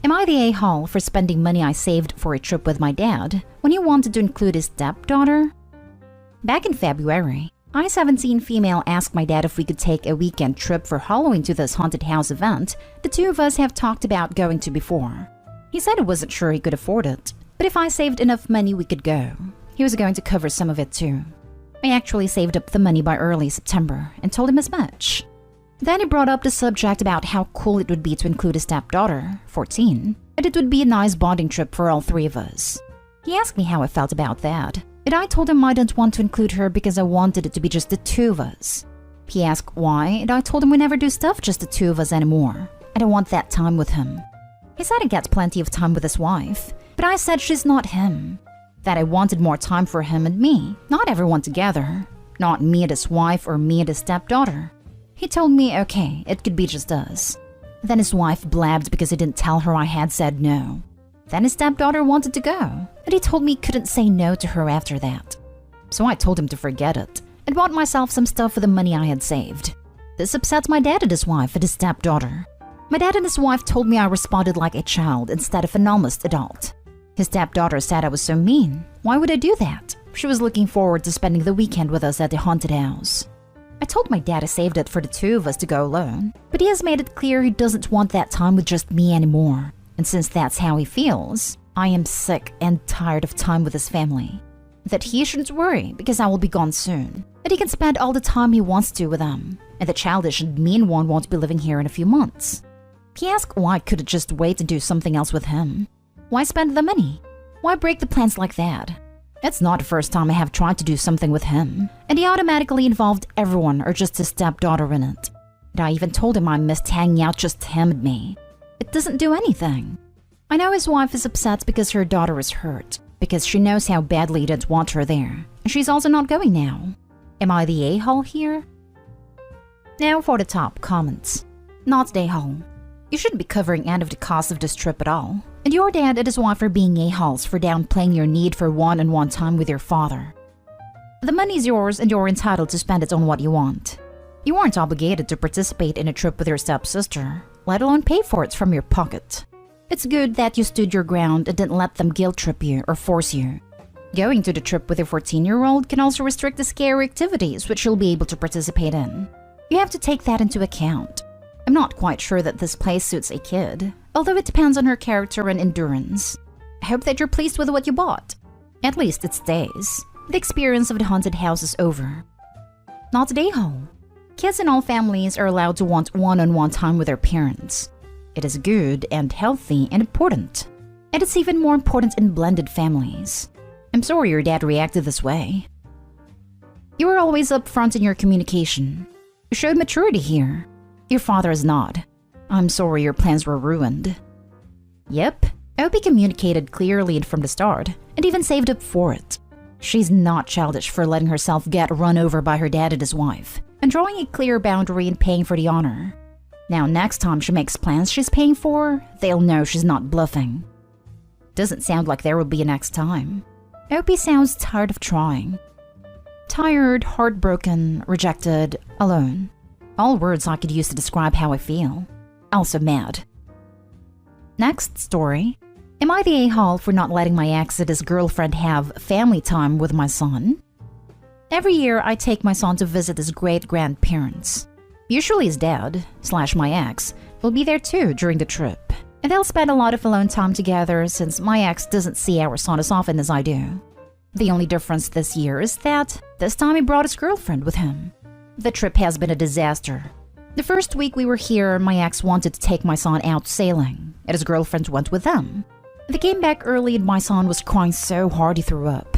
Am I the a-hole for spending money I saved for a trip with my dad when he wanted to include his stepdaughter? Back in February, I, 17 female, asked my dad if we could take a weekend trip for Halloween to this haunted house event the two of us have talked about going to before. He said he wasn't sure he could afford it, but if I saved enough money we could go. He was going to cover some of it too. I actually saved up the money by early September and told him as much. Then he brought up the subject about how cool it would be to include a stepdaughter, 14, and it would be a nice bonding trip for all three of us. He asked me how I felt about that, and I told him I didn't want to include her because I wanted it to be just the two of us. He asked why, and I told him we never do stuff just the two of us anymore. I don't want that time with him. He said he gets plenty of time with his wife, but I said she's not him. That I wanted more time for him and me, not everyone together. Not me and his wife or me and his stepdaughter. He told me okay, it could be just us. Then his wife blabbed because he didn't tell her I had said no. Then his stepdaughter wanted to go, and he told me he couldn't say no to her after that. So I told him to forget it, and bought myself some stuff for the money I had saved. This upset my dad and his wife and his stepdaughter. My dad and his wife told me I responded like a child instead of an almost adult. His stepdaughter said I was so mean. Why would I do that? She was looking forward to spending the weekend with us at the haunted house. I told my dad I saved it for the two of us to go alone, but he has made it clear he doesn't want that time with just me anymore. And since that's how he feels, I am sick and tired of time with his family. That he shouldn't worry because I will be gone soon, that he can spend all the time he wants to with them, and the childish and mean one won't be living here in a few months. He asked why I couldn't just wait and do something else with him. Why spend the money? Why break the plans like that? It's not the first time I have tried to do something with him, and he automatically involved everyone or just his stepdaughter in it. And I even told him I missed hanging out just him and me. It doesn't do anything. I know his wife is upset because her daughter is hurt, because she knows how badly he didn't want her there, and she's also not going now. Am I the a-hole here? Now for the top comments. Not the a-hole. You shouldn't be covering any of the cost of this trip at all. And your dad and his wife are being a-holes for downplaying your need for one-on-one time with your father. The money's yours and you're entitled to spend it on what you want. You aren't obligated to participate in a trip with your stepsister, let alone pay for it from your pocket. It's good that you stood your ground and didn't let them guilt trip you or force you. Going to the trip with your 14-year-old can also restrict the scary activities which you'll be able to participate in. You have to take that into account. I'm not quite sure that this place suits a kid, although it depends on her character and endurance. I hope that you're pleased with what you bought. At least it stays. The experience of the haunted house is over. Not a a-hole. Kids in all families are allowed to want one-on-one time with their parents. It is good and healthy and important. And it's even more important in blended families. I'm sorry your dad reacted this way. You are always upfront in your communication. You showed maturity here. Your father is not. I'm sorry your plans were ruined. Yep, Opie communicated clearly and from the start, and even saved up for it. She's not childish for letting herself get run over by her dad and his wife, and drawing a clear boundary and paying for the honor. Now next time she makes plans she's paying for, they'll know she's not bluffing. Doesn't sound like there will be a next time. Opie sounds tired of trying. Tired, heartbroken, rejected, alone. All words I could use to describe how I feel. Also mad. Next story. Am I the a-hole for not letting my ex and his girlfriend have family time with my son? Every year I take my son to visit his great-grandparents. Usually his dad, / my ex, will be there too during the trip. And they'll spend a lot of alone time together since my ex doesn't see our son as often as I do. The only difference this year is that this time he brought his girlfriend with him. The trip has been a disaster. The first week we were here, my ex wanted to take my son out sailing, and his girlfriend went with them. They came back early and my son was crying so hard he threw up.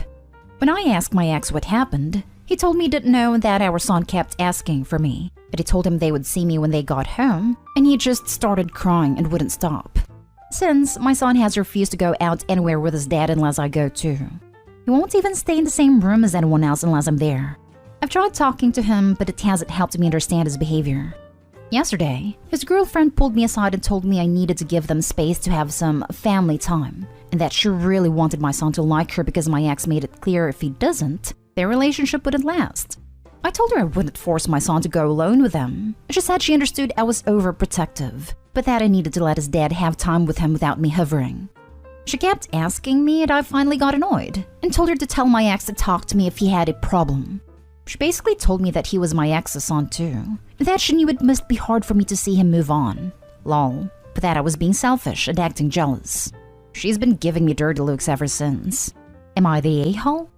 When I asked my ex what happened, he told me he didn't know and that our son kept asking for me, but he told him they would see me when they got home, and he just started crying and wouldn't stop. Since my son has refused to go out anywhere with his dad unless I go too. He won't even stay in the same room as anyone else unless I'm there. I've tried talking to him, but it hasn't helped me understand his behavior. Yesterday, his girlfriend pulled me aside and told me I needed to give them space to have some family time, and that she really wanted my son to like her because my ex made it clear if he doesn't, their relationship wouldn't last. I told her I wouldn't force my son to go alone with him. She said she understood I was overprotective, but that I needed to let his dad have time with him without me hovering. She kept asking me, and I finally got annoyed and told her to tell my ex to talk to me if he had a problem. She basically told me that he was my ex's son too, and that she knew it must be hard for me to see him move on. Lol, but that I was being selfish and acting jealous. She's been giving me dirty looks ever since. Am I the a-hole?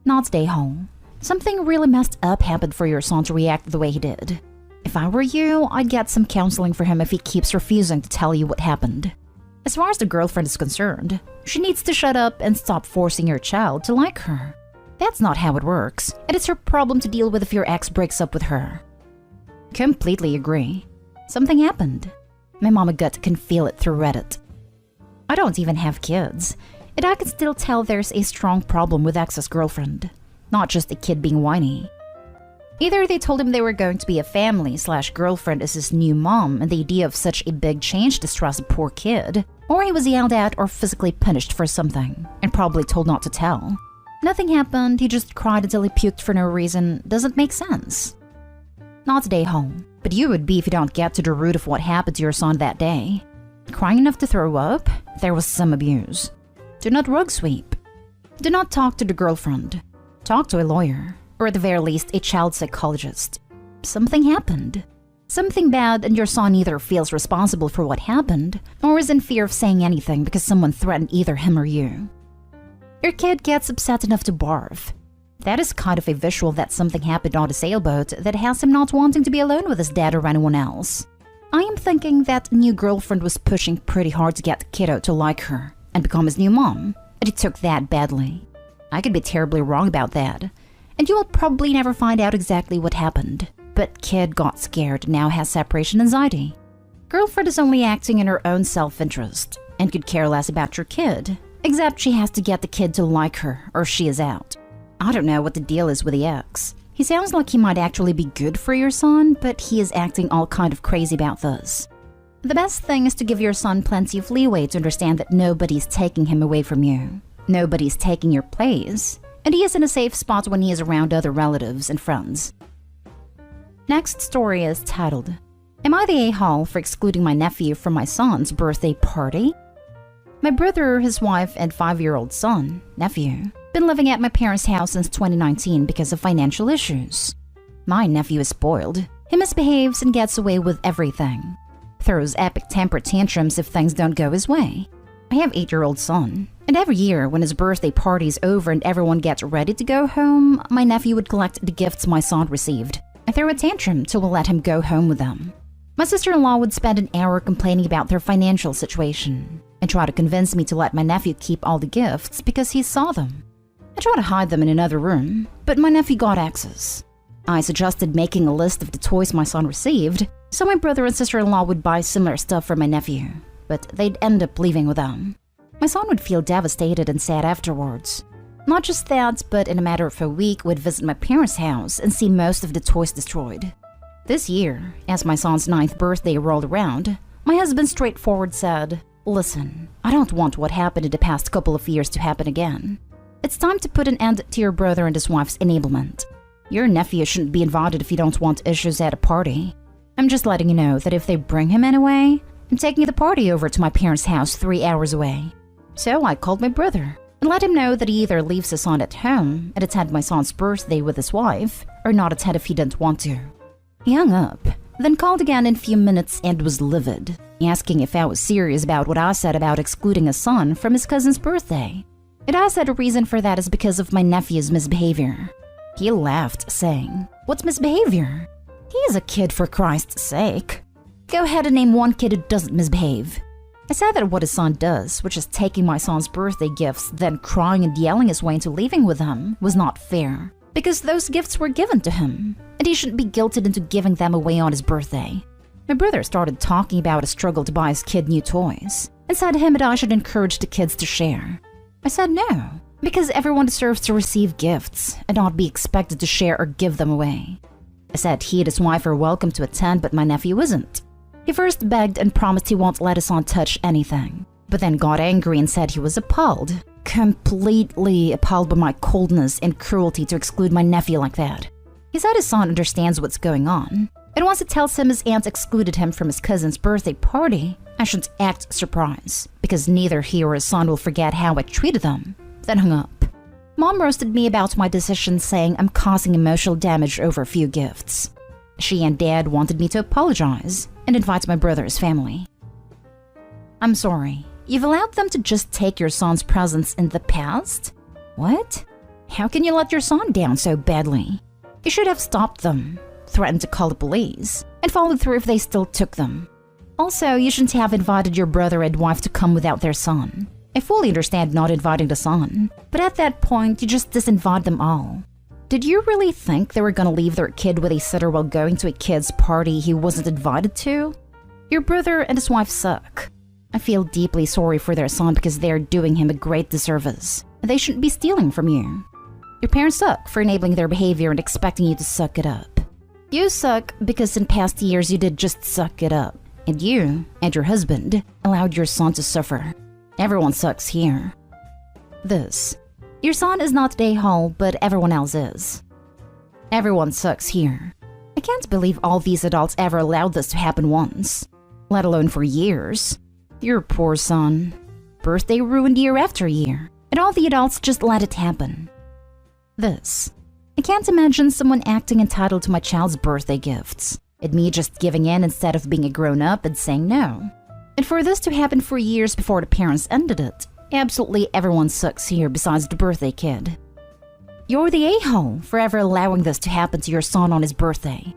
Not the a-hole. Something really messed up happened for your son to react the way he did. If I were you, I'd get some counseling for him if he keeps refusing to tell you what happened. As far as the girlfriend is concerned, she needs to shut up and stop forcing your child to like her. That's not how it works, and it's her problem to deal with if your ex breaks up with her. Completely agree. Something happened. My mama gut can feel it through Reddit. I don't even have kids, and I can still tell there's a strong problem with ex's girlfriend. Not just a kid being whiny. Either they told him they were going to be a family/girlfriend as his new mom, and the idea of such a big change distressed the poor kid, or he was yelled at or physically punished for something, and probably told not to tell. Nothing happened, he just cried until he puked for no reason. Doesn't make sense. Not today, home, but you would be if you don't get to the root of what happened to your son that day. Crying enough to throw up? There was some abuse. Do not rug sweep. Do not talk to the girlfriend. Talk to a lawyer, or at the very least, a child psychologist. Something happened. Something bad, and your son either feels responsible for what happened, or is in fear of saying anything because someone threatened either him or you. Your kid gets upset enough to barf. That is kind of a visual that something happened on a sailboat that has him not wanting to be alone with his dad or anyone else. I am thinking that new girlfriend was pushing pretty hard to get the kiddo to like her and become his new mom, and he took that badly. I could be terribly wrong about that, and you will probably never find out exactly what happened. But kid got scared and now has separation anxiety. Girlfriend is only acting in her own self-interest and could care less about your kid, except she has to get the kid to like her or she is out. I don't know what the deal is with the ex. He sounds like he might actually be good for your son, but he is acting all kind of crazy about this. The best thing is to give your son plenty of leeway to understand that nobody's taking him away from you. Nobody's taking your place, and he is in a safe spot when he is around other relatives and friends. Next story is titled, Am I the a-hole for excluding my nephew from my son's birthday party? My brother, his wife, and 5-year-old son, nephew, been living at my parents' house since 2019 because of financial issues. My nephew is spoiled. He misbehaves and gets away with everything. Throws epic temper tantrums if things don't go his way. I have 8-year-old son, and every year when his birthday party is over and everyone gets ready to go home, my nephew would collect the gifts my son received and throw a tantrum till we'll let him go home with them. My sister-in-law would spend an hour complaining about their financial situation and try to convince me to let my nephew keep all the gifts because he saw them. I tried to hide them in another room, but my nephew got access. I suggested making a list of the toys my son received, so my brother and sister-in-law would buy similar stuff for my nephew, but they'd end up leaving with them. My son would feel devastated and sad afterwards. Not just that, but in a matter of a week would visit my parents' house and see most of the toys destroyed. This year, as my son's 9th birthday rolled around, my husband straightforward said, "Listen, I don't want what happened in the past couple of years to happen again. It's time to put an end to your brother and his wife's enablement. Your nephew shouldn't be invited if you don't want issues at a party. I'm just letting you know that if they bring him anyway, I'm taking the party over to my parents' house 3 hours away." So I called my brother and let him know that he either leaves his son at home and attend my son's birthday with his wife, or not attend if he didn't want to. He hung up, then called again in a few minutes and was livid, asking if I was serious about what I said about excluding his son from his cousin's birthday. And I said a reason for that is because of my nephew's misbehavior. He laughed, saying, "What's misbehavior? He is a kid, for Christ's sake. Go ahead and name one kid who doesn't misbehave." I said that what his son does, which is taking my son's birthday gifts, then crying and yelling his way into leaving with them, was not fair, because those gifts were given to him, and he shouldn't be guilted into giving them away on his birthday. My brother started talking about a struggle to buy his kid new toys, and said him and I should encourage the kids to share. I said no, because everyone deserves to receive gifts, and not be expected to share or give them away. I said he and his wife are welcome to attend, but my nephew isn't. He first begged and promised he won't let his son touch anything, but then got angry and said he was appalled, completely appalled by my coldness and cruelty to exclude my nephew like that. He said his son understands what's going on, and once it tells him his aunt excluded him from his cousin's birthday party, I shouldn't act surprised, because neither he or his son will forget how I treated them. Then hung up. Mom roasted me about my decision, saying I'm causing emotional damage over a few gifts. She and Dad wanted me to apologize and invite my brother's family. I'm sorry. You've allowed them to just take your son's presents in the past? What? How can you let your son down so badly? You should have stopped them, threatened to call the police, and followed through if they still took them. Also, you shouldn't have invited your brother and wife to come without their son. I fully understand not inviting the son, but at that point, you just disinvite them all. Did you really think they were gonna leave their kid with a sitter while going to a kid's party he wasn't invited to? Your brother and his wife suck. I feel deeply sorry for their son because they're doing him a great disservice, and they shouldn't be stealing from you. Your parents suck for enabling their behavior and expecting you to suck it up. You suck because in past years you did just suck it up, and you and your husband allowed your son to suffer. Everyone sucks here. Your son is not a hole, but everyone else is. Everyone sucks here. I can't believe all these adults ever allowed this to happen once, let alone for years. Your poor son. Birthday ruined year after year, and all the adults just let it happen. I can't imagine someone acting entitled to my child's birthday gifts, and me just giving in instead of being a grown-up and saying no. And for this to happen for years before the parents ended it, absolutely everyone sucks here besides the birthday kid. You're the a-hole for ever allowing this to happen to your son on his birthday.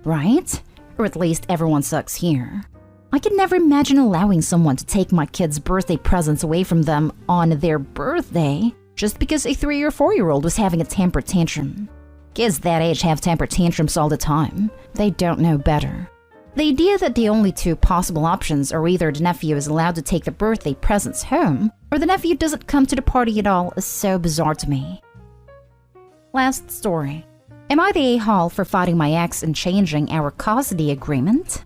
Right? Or at least everyone sucks here. I could never imagine allowing someone to take my kid's birthday presents away from them on their birthday just because a 3 or 4-year-old was having a temper tantrum. Kids that age have temper tantrums all the time. They don't know better. The idea that the only two possible options are either the nephew is allowed to take the birthday presents home or the nephew doesn't come to the party at all is so bizarre to me. Last story. Am I the a-hole for fighting my ex and changing our custody agreement?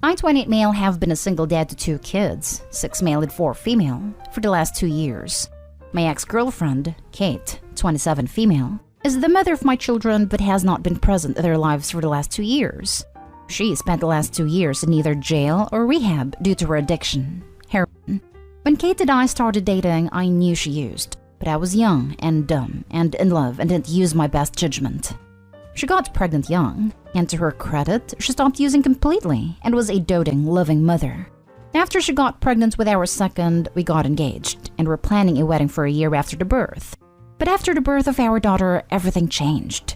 I, 28 male, have been a single dad to 2 kids, 6 male and 4 female, for the last 2 years. My ex-girlfriend, Kate, 27 female, is the mother of my children but has not been present in their lives for the last 2 years. She spent the last 2 years in either jail or rehab due to her addiction, heroin. When Kate and I started dating, I knew she used, but I was young and dumb and in love and didn't use my best judgment. She got pregnant young, and to her credit, she stopped using completely and was a doting, loving mother. After she got pregnant with our second, we got engaged and were planning a wedding for a year after the birth. But after the birth of our daughter, everything changed.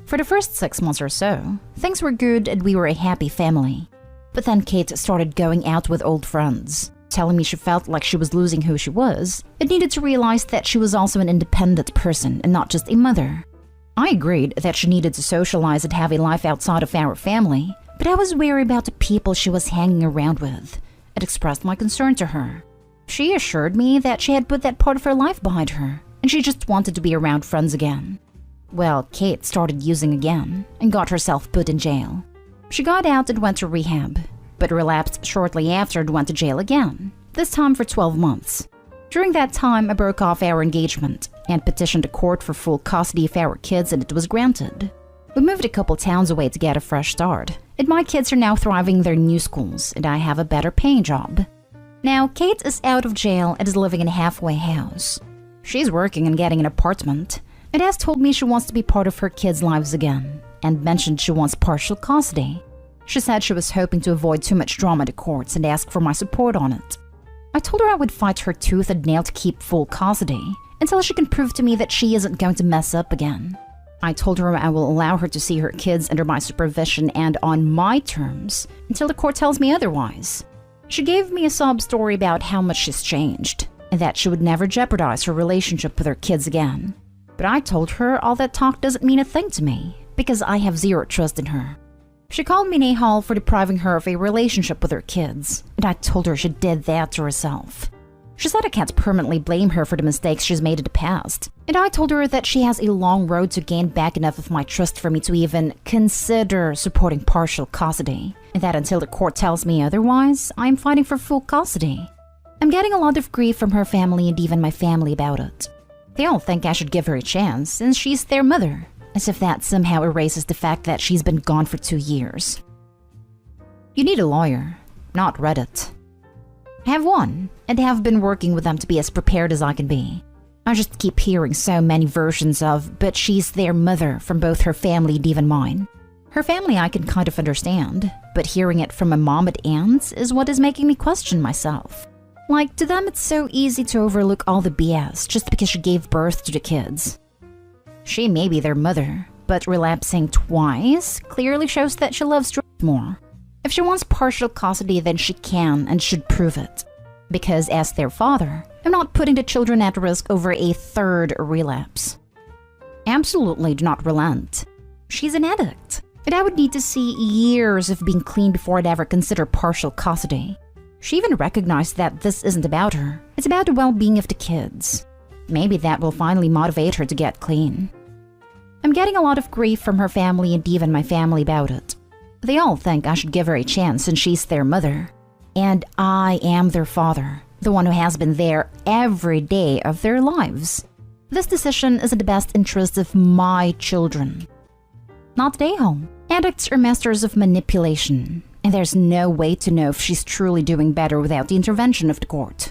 For the first 6 months or so, things were good and we were a happy family. But then Kate started going out with old friends, telling me she felt like she was losing who she was and needed to realize that she was also an independent person and not just a mother. I agreed that she needed to socialize and have a life outside of our family, but I was wary about the people she was hanging around with and expressed my concern to her. She assured me that she had put that part of her life behind her and she just wanted to be around friends again. Well, Kate started using again and got herself put in jail. She got out and went to rehab, but relapsed shortly after and went to jail again, this time for 12 months. During that time, I broke off our engagement and petitioned the court for full custody of our kids and it was granted. We moved a couple towns away to get a fresh start, and my kids are now thriving in their new schools and I have a better paying job. Now, Kate is out of jail and is living in a halfway house. She's working and getting an apartment, and has told me she wants to be part of her kids' lives again, and mentioned she wants partial custody. She said she was hoping to avoid too much drama in the courts and asked for my support on it. I told her I would fight her tooth and nail to keep full custody, until she can prove to me that she isn't going to mess up again. I told her I will allow her to see her kids under my supervision and on my terms, until the court tells me otherwise. She gave me a sob story about how much she's changed, and that she would never jeopardize her relationship with her kids again. But I told her all that talk doesn't mean a thing to me, because I have zero trust in her. She called me an a-hole for depriving her of a relationship with her kids, and I told her she did that to herself. She said I can't permanently blame her for the mistakes she's made in the past, and I told her that she has a long road to gain back enough of my trust for me to even consider supporting partial custody, and that until the court tells me otherwise, I'm fighting for full custody. I'm getting a lot of grief from her family and even my family about it. They all think I should give her a chance, since she's their mother, as if that somehow erases the fact that she's been gone for 2 years. You need a lawyer, not Reddit. I have one, and have been working with them to be as prepared as I can be. I just keep hearing so many versions of, but she's their mother from both her family and even mine. Her family I can kind of understand, but hearing it from a mom and aunts is what is making me question myself. Like, to them it's so easy to overlook all the BS just because she gave birth to the kids. She may be their mother, but relapsing twice clearly shows that she loves drugs more. If she wants partial custody, then she can and should prove it. Because as their father, I'm not putting the children at risk over a third relapse. Absolutely do not relent. She's an addict, and I would need to see years of being clean before I'd ever consider partial custody. She even recognized that this isn't about her. It's about the well-being of the kids. Maybe that will finally motivate her to get clean. I'm getting a lot of grief from her family and even my family about it. They all think I should give her a chance since she's their mother. And I am their father, the one who has been there every day of their lives. This decision is in the best interest of my children. Not they home. Addicts are masters of manipulation, and there's no way to know if she's truly doing better without the intervention of the court.